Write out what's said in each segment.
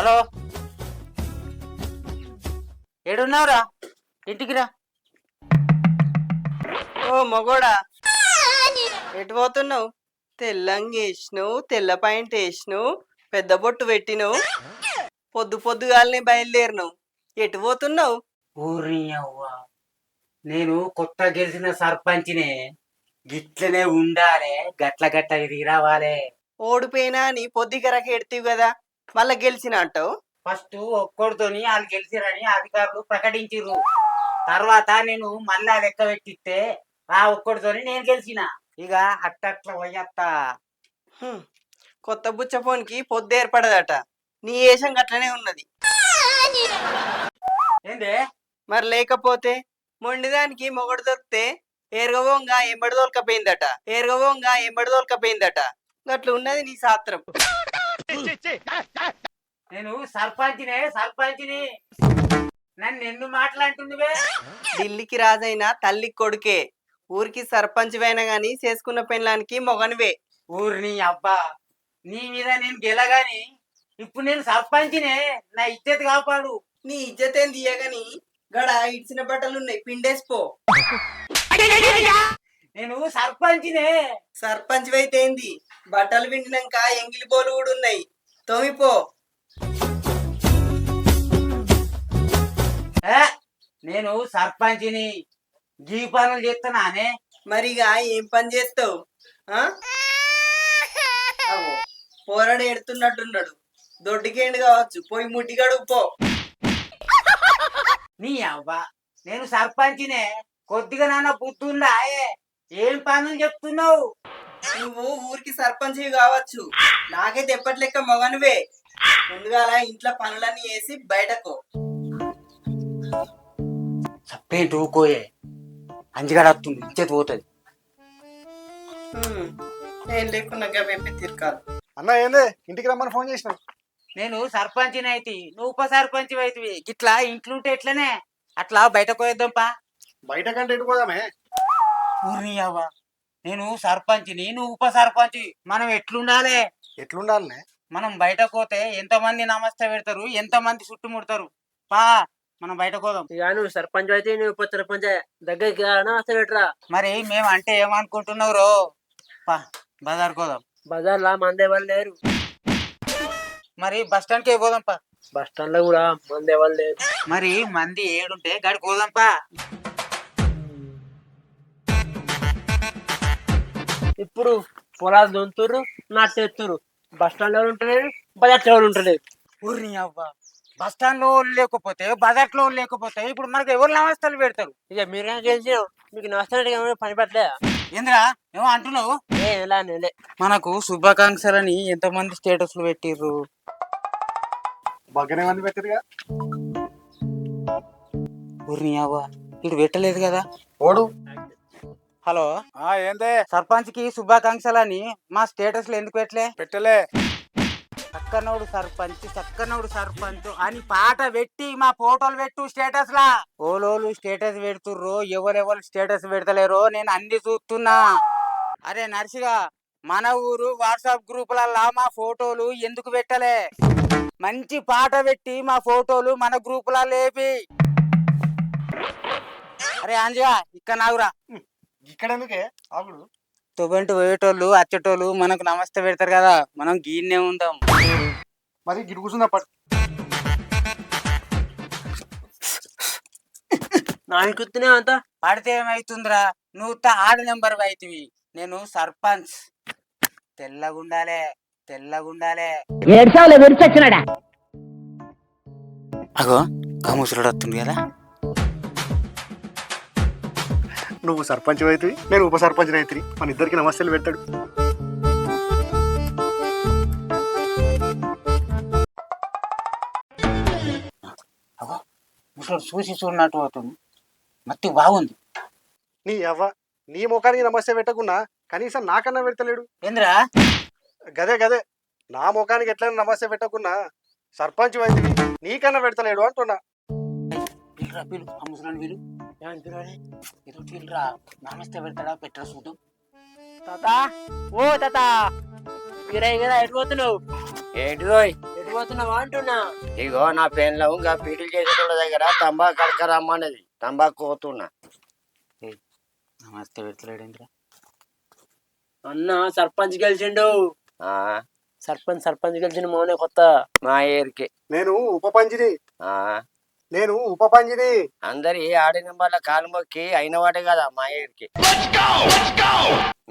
Hello, ఏడున్నావురా? ఇంటికి రా. ఓ మగోడా, ఎటు పోతున్నావు? తెల్లంగి వేసినావు, తెల్ల పాయింట్ వేసినావు, పెద్ద బొట్టు పెట్టినావు, పొద్దు పొద్దుగాలనే బయలుదేరినావు. ఎటు పోతున్నావు? ఊరి అవ్వ, నేను కొత్త గెలిచిన సర్పంచినే. గిట్లనే ఉండాలే, గట్ల గట్ల తిరిగి రావాలే. ఓడిపోయినా అని పొద్దుగరక ఎడతావు కదా, మళ్ళా గెలిచిన అంటావు. ఫస్ట్ ఒక్కడితోని వాళ్ళు గెలిచిరని అధికారులు ప్రకటించిర్రు. తర్వాత నేను మళ్ళా లెక్క పెట్టిస్తే ఆ ఒక్కడితోని నేను గెలిచిన. ఇక అట్టట్ల పోయత్తా. హ్మ్. కొత్త బుచ్చపోనికి పొద్దు ఏర్పడదట. నీ ఏషం గట్లనే ఉన్నది. ఏందే? మరి లేకపోతే మొండిదానికి మొగడు దొరికితే ఏరగవోంగా ఎంబడి దొరకపోయిందట. గట్ల ఉన్నది నీ శాస్త్రం. నేను సర్పంచిని. నన్ను ఎందుకు మాట్లాడుతుందివే? ఢిల్లీకి రాజైన తల్లి కొడుకే. ఊరికి సర్పంచ్ అయినా గాని చేసుకున్న పెళ్ళానికి మొగనివే. ఊరిని అబ్బా, నీ మీద నేను గెలగాని ఇప్పుడు నేను సర్పంచినే. నా ఇజ్జత్ కాపాడు. నీ ఇజ్జతేం తీయగాని గడ ఇడిచిన బట్టలున్నాయి, పిండేసిపో. నేను సర్పంచినే. సర్పంచ్ అయితే ఏంది, బట్టలు పిండినాక ఎంగిలి బోలు కూడా ఉన్నాయి, తోమిపో. ఏ, నేను సర్పంచిని, గీ పనులు చేస్తున్నానే. మరిగా ఏం పని చేస్తావు? పోరాడు ఎడుతున్నట్టున్నాడు, దొడ్డికేండు కావచ్చు, పోయి ముట్టిగాడు పో. నీ అవ్వ, నేను సర్పంచినే. కొద్దిగా నాన్న బుద్ధుందా? ఏం పనులు చెప్తున్నావు? నువ్వు ఊరికి సర్పంచ్ కావచ్చు, నాకైతే ఎప్పట్లెక్క మొగనువే. ముందుగా ఇంట్లో పనులన్నీ వేసి బయటకు. సపరేట్ ఊకోయే, అంజిగాడు వస్తుంది, ఇచ్చేది పోతుంది. ఏం లేకున్నా గవేపి తిరకాలి. అన్న ఏందే ఇంటికి రమ్మని ఫోన్ చేసినావు? నేను సర్పంచిని అయితే, నువ్వు ఉప సర్పంచ్ అవుతుంది. ఇట్లా ఇంట్లుంటే ఎట్లనే, అట్లా బయటకు పోయేద్దాంపా. బయట కంటే ఎటు పోదామే? ఊరిని అవ్వ, నేను సర్పంచిని, నువ్వు ఉప సర్పంచ్. మనం ఎట్లుండాలి? ఎట్లుండాలనే? మనం బయటకు పోతే ఎంతమంది నమస్తే పెడతారు, ఎంతమంది చుట్టుముడతారు. పా, మనం బయటకు పోదాం. ఇక నువ్వు సర్పంచ్ అయితే నువ్వు ఉప సర్పంచ్ దగ్గరికి నమస్తే పెట్టరా. మరి మేము అంటే ఏమనుకుంటున్నావు రో? పా, బజార్ పోదాం. బజార్లా మందే వాళ్ళు లేరు. మరి బస్ స్టాండ్కి పోదాం పా. బస్ స్టాండ్ లో కూడా మందే వాళ్ళు లేరు. మరి మంది ఏడుంటే గడికి పోదాం పా. ఇప్పుడు పొలాలు దొంతురు, నాటేస్తురు. బస్ స్టాండ్ లో ఉంటలేదు, బజార్ లో ఉంటలేదు. ఊరిని అవ్వ, బస్ స్టాండ్ లో లేకపోతే బజార్ లో లేకపోతే ఇప్పుడు మనకు ఎవరు నమస్తలు పెడతారు? ఇక మీరే గెలిచినావు, మీకు నమస్తే పని పట్టలేదా? ఏంద్రా ఏమో అంటున్నావు? ఎలా నేలే. మనకు శుభాకాంక్షలని ఎంతమంది స్టేటస్లు పెట్టిర్రు. బాగానే మంది పెట్టిరుగా. ఊరిని అవ్వ, ఇటు పెట్టలేదు కదా. ఓడు. హలో, ఏందే? సర్పంచ్ కి శుభాకాంక్షలని మా స్టేటస్ లో ఎందుకు పెట్టలే. చక్కనోడు సర్పంచ్ అని పాట పెట్టి మా ఫోటోలు పెట్టు స్టేటస్ లా. ఓలోలు స్టేటస్ పెడుతుర్రో, ఎవరెవరు స్టేటస్ పెడతలేరో నేను అన్ని చూస్తున్నా. అరే నర్సిగా, మన ఊరు వాట్సాప్ గ్రూపులల్లా మా ఫోటోలు ఎందుకు పెట్టలే? మంచి పాట పెట్టి మా ఫోటోలు మన గ్రూపులలో లేపి. అరే అంజగా, ఇక్కడ నాగురా. ఇక్కడ ఎందుకే ఆగుడు? తొబంటి పోయేటోళ్ళు అచ్చేటోళ్ళు మనకు నమస్తే పెడతారు కదా, మనం గీన్నే ఉందాం. మరి గిడు కూర్చున్నా నాకునే అంతా పడితే ఏమైతుందిరా? నువ్వు ఆడు నెంబర్ అవుతుంది, నేను సర్పంచ్. తెల్లగుండాలే. అగో కముసుడు వస్తుంది కదా. నువ్వు సర్పంచ్ అవుతుంది, నేను ఉప సర్పంచ్ అవుతుంది. మన ఇద్దరికి నమస్తేలు పెడతాడు. అగో ముసడు చూసి చూడనట్టు అవుతుంది, మట్టి బాగుంది. నీ అవ్వ, నీ ముఖానికి నమస్తే పెట్టకున్నా కనీసం నాకన్నా పెడతలేడు. ఏంద్రా? గదే నా ముఖానికి ఎట్లయినా నమస్తే పెట్టకున్నా సర్పంచ్ అవుతుంది, నీకన్నా పెడతలేడు అంటున్నా. పిలు ఆ ముసలాన్ని వీలు పిలురా, నమస్తే పెడతాడా పెట్టరా చూద్దాం. తాత, ఓ తాత, మీరే కదా ఎటు పోతున్నావు? ఏంటి రోయ్? ఎటు ఎటు పోతున్నావా అంటున్నా. ఇగో నా పెన్లో ఇంకా పీటీలు చేసేటోళ్ళ దగ్గర తంబాకు కడక రమ్మన్నది, తంబాకు కోతున్నా. నమస్తే పెడతలేడేంద్ర. అన్న సర్పంచ్ గెలిచిండు. ఆ, సర్పంచ్ గెలిచిన మోనే కొత్త. మా ఏరికే. నేను ఉప పంచిని ఆ, నేను ఉప పంచిని అందరి ఆడి నెంబర్ల కాలు మొక్కి అయిన వాటే కదా మా ఏరికే.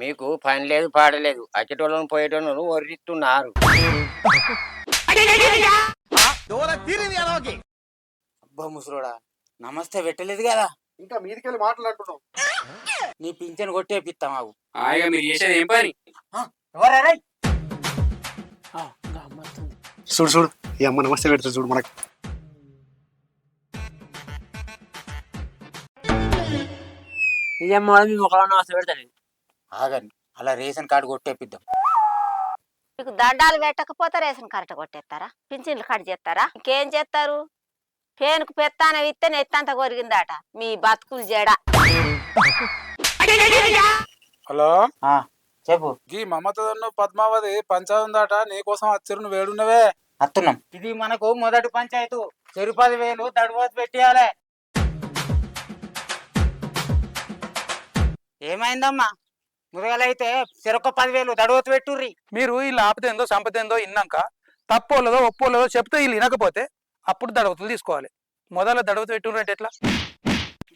మీకు పని లేదు పాడలేదు, అచ్చటోళ్ళను పోయేటోళ్ళను ఒర్రిస్తున్నారు. అబ్బా ముసలోడా, నమస్తే పెట్టలేదు కదా. ఇంకా మీదికెళ్ళి మాట్లాడుతున్నావు. నీ పింఛన్ కొట్టేపిస్తాం మాకు. హాయిగా మీరు చేసేది ఏం పని? ఎవరా? చూడు చూడు ఈ అమ్మ నమస్తే పెడతా చూడు మనకి. ఇదేమో మీ ముఖంలో వస్తే పెడతాను. ఆగండి, అలా రేషన్ కార్డు కొట్టేపిద్దాం. మీకు దండాలు పెట్టకపోతే రేషన్ కరెక్ట్ కొట్టేస్తారా? పింఛన్లు కట్ చేస్తారా? ఇంకేం చేస్తారు? పేనుకు పెత్తాన ఇస్తే నెత్తంత కొరిగిందట మీ బతుకులు జడ. హలో, చెప్పు. గీ మమతను పద్మావతి పంచాయతీ ఉందట, నీకోసం వచ్చారు, నువ్వు వేడున్నవే. అత్తున్నాం. ఇది మనకు మొదటి పంచాయతీ. చెరు 10,000 దడువతు పెట్టియాలే. ఏమైందమ్మా? ముదగలైతే చెరొక్క 10,000 దడువతు పెట్టుర్రి. మీరు వీళ్ళు ఆపతేందో సంపతేందో ఇన్నాక తప్పోలేదో ఒప్పోలేదో చెప్తే వీళ్ళు వినకపోతే అప్పుడు దడవతులు తీసుకోవాలి. మొదల దడవతు పెట్టుకుంటే ఎట్లా?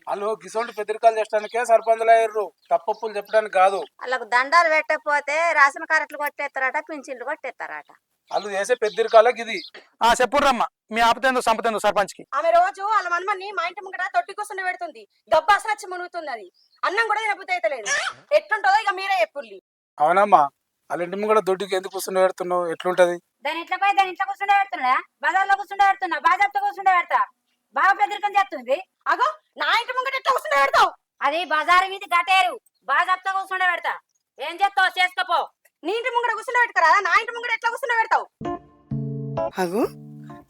వాళ్ళు గిసోంటి పెద్దరికాలు చేసడానికే సర్పంచులు అయ్యారు, తప్పప్పులు చెప్పడానికి కాదు. వాళ్ళకు దండాలు పెట్టకపోతే రేషన్ కరెక్ట్లు కొట్టేస్తారట, పింఛన్లు కొట్టేస్తారట. వాళ్ళు చేసే పెద్దరికాలకి ఇది. చెప్పుర్రమ్మా, మీ ఆపతేందో సంపతేందో సర్పంచ్కి. ఆమె రోజు వాళ్ళ మనమని మా ఇంటి ముంగట తొట్టి కూర్చుని పెడుతుంది. గబ్బాస వచ్చి మునుగుతుంది. అది అన్నం కూడా తినబుద్ధి అయితే లేదు. ఎట్లుంటుందో ఇక మీరే చెప్పుర్లి. అవునమ్మా, వాళ్ళ ఇంటి కూడా దొడ్డికి ఎందుకు కూర్చుని పెడుతున్నావు? ఎట్లుంటది? దాని ఇంట్లో పోయి దాని ఇంట్లో కూర్చుండే పెడుతున్నా, బజార్లో కూర్చుండే పెడుతున్నా, బాజాబ్తో కూర్చుండే పెడతా. బాగా పెద్దరికని చెప్తుంది. అగో నా ఇంటి ముంగట ఎట్లా కూర్చుని పెడతావు? అది బజారు వీధి గటేరు, బాజాబ్తో కూర్చుండే పెడతా. ఏం చేస్తావు చేసుకోపో. నీ ఇంటి ముంగట కూర్చుని పెట్టుకరా, నా ఇంటి ముంగట ఎట్లా కూర్చుని పెడతావు? అగో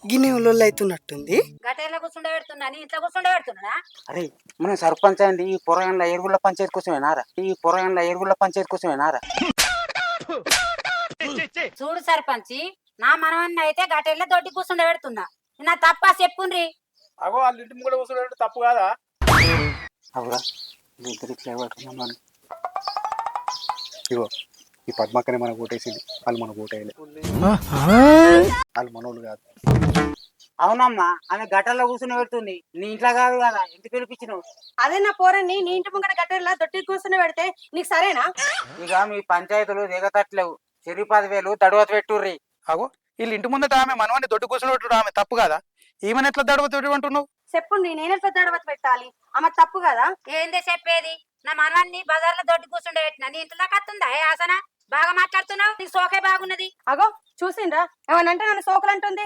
గిన్నె ఉల్లు అవుతున్నట్టుంది. గటేర్లో కూర్చుండే పెడుతున్నా, నీ ఇంట్లో కూర్చుండే పెడుతున్నా. అరే, మనం సర్పంచ్ అండి ఈ పొరగండ్ల ఎరుగుళ్ళ పంచాయతీ కోసమేనారా? ఈ పొరగండ్ల ఎరుగుళ్ళ పంచాయతీ కోసమేనారా? చూడు సర్పంచి, నా మనవన్న అయితే గటేర్లో దొడ్డి కూర్చుండే పెడుతున్నా. నా తప్ప చెప్పుండ్రి. అగో వాళ్ళ ఇంటి కూడా కూర్చుని తప్పు కాదా? అవురా, ఇద్దరు ఇట్లా పడుతున్నాం. ఇగో ఈ పద్మక్కనే మనకు ఓటేసింది, వాళ్ళు మనకు ఓటేయలే. వాళ్ళు మనోళ్ళు కాదు. అవునమ్మా, ఆమె గట్టల్లో కూర్చుని పెడుతుంది, నీ ఇంట్లో కాదు కదా. ఎందుకు పిలిపించినావు? అదే నా పోరని నీ ఇంటి ముంగట గట్టెలా తొట్టి కూర్చుని పెడితే నీకు సరేనా? ఇక మీ పంచాయతీలు దిగతట్లేవు. చెరు 10,000 దడువతు పెట్టుర్రి. అగో వీళ్ళు ఇంటి ముందట ఆమె మనవాన్ని దొడ్డు కూర్చుని ఆమె తప్పు కదా? ఈమెను ఎట్లా దడవతు అంటున్నావు? చెప్పుండి, నేనెట్లా దడవత పెట్టాలి? ఆమె తప్పు కదా? ఏందే చెప్పేది? నా మనవన్ని బజార్లో దొడ్డి కూర్చుండే పెట్టినా, నీ ఇంట్లో కత్తుందా? ఏ ఆసన బాగా మాట్లాడుతున్నావు, నీకు సోకే బాగున్నది. అగో చూసిండ్రా, ఏమనంటే నన్ను సోకులు అంటుంది.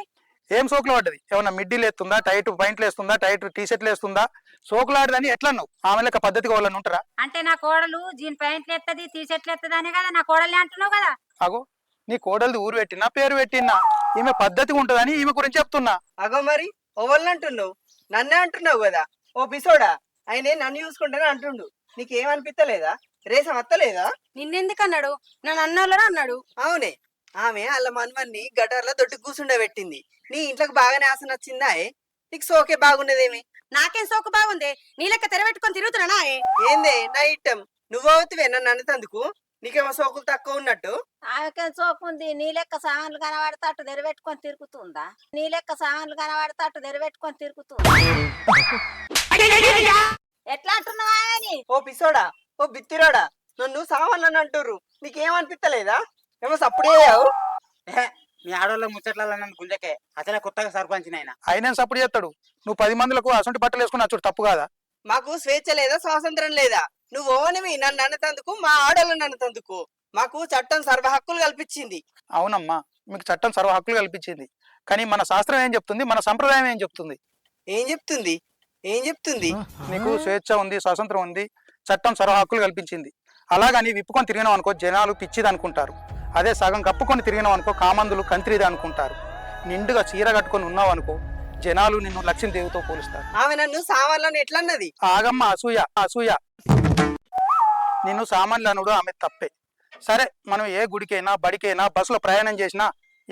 ఏం సోకులు పడ్డది? ఏమన్నా మిడ్డీలు వేస్తుందా, టైట్ పాయింట్లు వేస్తుందా, టైట్ టీషర్ట్లు వేస్తుందా? సోకులు ఆడదని ఎట్లా నువ్వు? ఆమె లెక్క పద్ధతిగా వాళ్ళని ఉంటారా? అంటే నా కోడలు జీన్ ప్యాంట్లు ఎత్తది, టీ షర్ట్లు ఎత్తది అనే కదా నా కోడల్ని అంటున్నావు కదా. అగో నీ కోడలిది ఊరు పెట్టినా పేరు పెట్టినా ఈమె పద్ధతిగా ఉంటదని ఈమె గురించి చెప్తున్నా. అగో మరి ఓవల్ని అంటున్నావు? నన్నే అంటున్నావు కదా. ఓ పిసోడా, ఆయనే నన్ను చూసుకుంటానే అంటుండు. నీకేమనిపిస్తలేదా? రేసం అత్తలేదా? నిన్నెందుకు అన్నాడు? నన్ను అన్నోళ్ళని అన్నాడు. అవునే, ఆమె వాళ్ళ మనవన్ని గటర్లో దొడ్డి కూర్చుండే పెట్టింది. నీ ఇంట్లోకి బాగానే ఆసన వచ్చిందా? నీకు సోకే బాగున్నదేమి? నాకేం సోకు బాగుంది? నీ లెక్క తెరబెట్టుకొని తిరుగుతున్నా. ఏందే నా ఇట్టం? నువ్వు అవుతువే నన్ను అన్నందుకు? నీకేమో సోకులు తక్కువ ఉన్నట్టు? ఆమెకేం సోకుంది? నీ లెక్క సామాన్లు కనబడతాటు తెరబెట్టుకొని తిరుగుతుందా? నీ లెక్క సామాన్లు కనబడతాటు తెరబెట్టుకొని తిరుగుతుందా? ఎట్లా అంటున్నావా అని? ఓ పిసోడా, ఓ బిత్తిరోడా, నన్ను సామాన్లు అంటుర్రు. నీకేమనిపిస్తలేదా? ఏమో సప్పుడే మీ ఆడోళ్ళ ముచ్చట్ల గుంజకే. అసలే కొత్తగా సర్పంచ్ నాయన. ఆయన సపోర్ట్ చేస్తాడు. నువ్వు 10 మందిలకు అసొంటి బట్టలు వేసుకుని అచ్చుడు తప్పు కాదా? మాకు స్వేచ్ఛ లేదా, స్వాతంత్రం లేదా? నువ్వు ఓనివి నన్ను అన్నతందుకు, మా ఆడోళ్ళని అన్నతందుకు. మాకు చట్టం సర్వ హక్కులు కల్పించింది. అవునమ్మా, మీకు చట్టం సర్వ హక్కులు కల్పించింది. కానీ మన శాస్త్రం ఏం చెప్తుంది, మన సంప్రదాయం ఏం చెప్తుంది? ఏం చెప్తుంది? ఏం చెప్తుంది? నీకు స్వేచ్ఛ ఉంది, స్వాతంత్రం ఉంది, చట్టం సర్వ హక్కులు కల్పించింది. అలాగని విప్పుకొని తిరిగినాం అనుకో జనాలు పిచ్చిది అనుకుంటారు. అదే సగం కప్పుకొని తిరిగినాం అనుకో కామందులు కంత్రిది అనుకుంటారు. నిండుగా చీర కట్టుకొని ఉన్నావు అనుకో జనాలు నిన్ను లక్ష్మీదేవితో పోలుస్తారు. ఆమె నన్ను సామాన్లను ఎట్లన్నది? ఆగమ్మ, అసూయ అసూయ. నిన్ను సామాన్లు అనుడు ఆమె తప్పే. సరే, మనం ఏ గుడికైనా బడికైనా బస్సులో ప్రయాణం చేసినా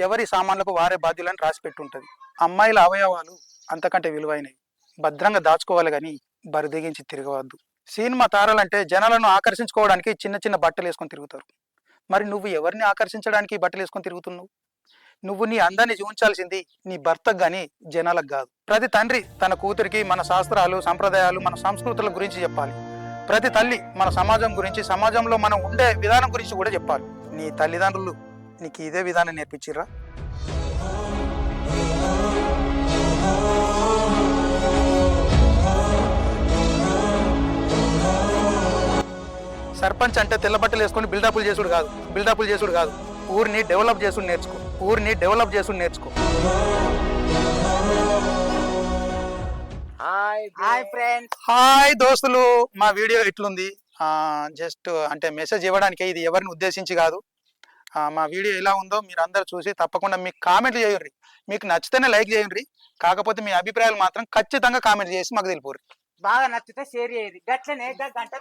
ఎవరి సామాన్లకు వారే బాధ్యులని రాసి పెట్టుంటది. అమ్మాయిల అవయవాలు అంతకంటే విలువైనవి, భద్రంగా దాచుకోవాలి కానీ బరిదెగించి తిరగవద్దు. సినిమా తారలంటే జనాలను ఆకర్షించుకోవడానికి చిన్న చిన్న బట్టలు వేసుకొని తిరుగుతారు. మరి నువ్వు ఎవరిని ఆకర్షించడానికి బట్టలు వేసుకొని తిరుగుతున్నావు? నువ్వు నీ అందాన్ని చూపించాల్సింది నీ భర్తకు కానీ జనాలకు కాదు. ప్రతి తండ్రి తన కూతురికి మన శాస్త్రాలు, సంప్రదాయాలు, మన సంస్కృతుల గురించి చెప్పాలి. ప్రతి తల్లి మన సమాజం గురించి, సమాజంలో మనం ఉండే విధానం గురించి కూడా చెప్పాలి. నీ తల్లిదండ్రులు నీకు ఇదే విధానం నేర్పించిర్రా? సర్పంచ్ అంటే తెల్ల బట్టలు వేసుకొని బిల్డప్లు చేసుడు కాదు. ఊరిని డెవలప్ చేసుడు నేర్చుకో. Hi friends. హాయ్ దోస్తులు, మా వీడియో ఎట్లుంది? జస్ట్ అంటే మెసేజ్ ఇవ్వడానికి, ఇది ఎవరిని ఉద్దేశించి కాదు. మా వీడియో ఎలా ఉందో మీరు అందరు చూసి తప్పకుండా మీకు కామెంట్లు చేయండి. మీకు నచ్చితేనే లైక్ చేయండి, కాకపోతే మీ అభిప్రాయాలు మాత్రం ఖచ్చితంగా కామెంట్ చేసి మాకు తెలిపోరు. బాగా నచ్చితే షేర్ చేయరు. గట్లనే గంట